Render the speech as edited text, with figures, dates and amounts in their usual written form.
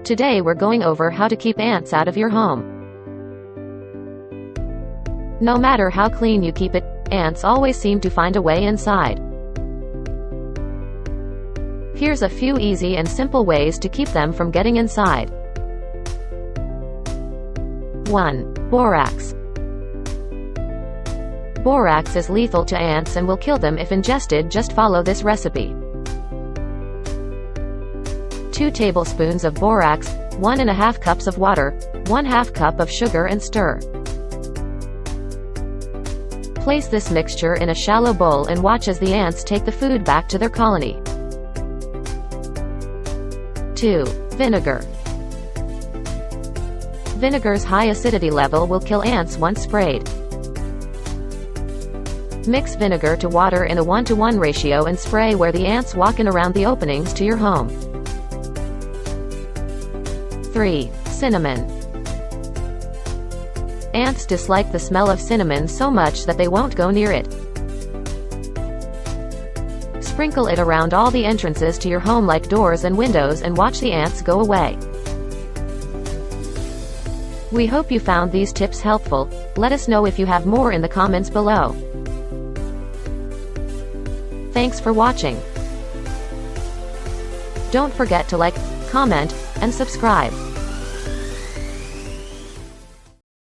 Today we're going over how to keep ants out of your home. No matter how clean you keep it, ants always seem to find a way inside. Here's a few easy and simple ways to keep them from getting inside. 1. Borax. Borax is lethal to ants and will kill them if ingested. Just follow this recipe. 2 tablespoons of borax, 1½ cups of water, 1/2 cup of sugar and stir. Place this mixture in a shallow bowl and watch as the ants take the food back to their colony. 2. Vinegar. Vinegar's high acidity level will kill ants once sprayed. Mix vinegar to water in a 1:1 ratio and spray where the ants walk in around the openings to your home. 3. Cinnamon. Ants dislike the smell of cinnamon so much that they won't go near it. Sprinkle it around all the entrances to your home like doors and windows and watch the ants go away. We hope you found these tips helpful. Let us know if you have more in the comments below. Thanks for watching. Don't forget to like, comment, and subscribe.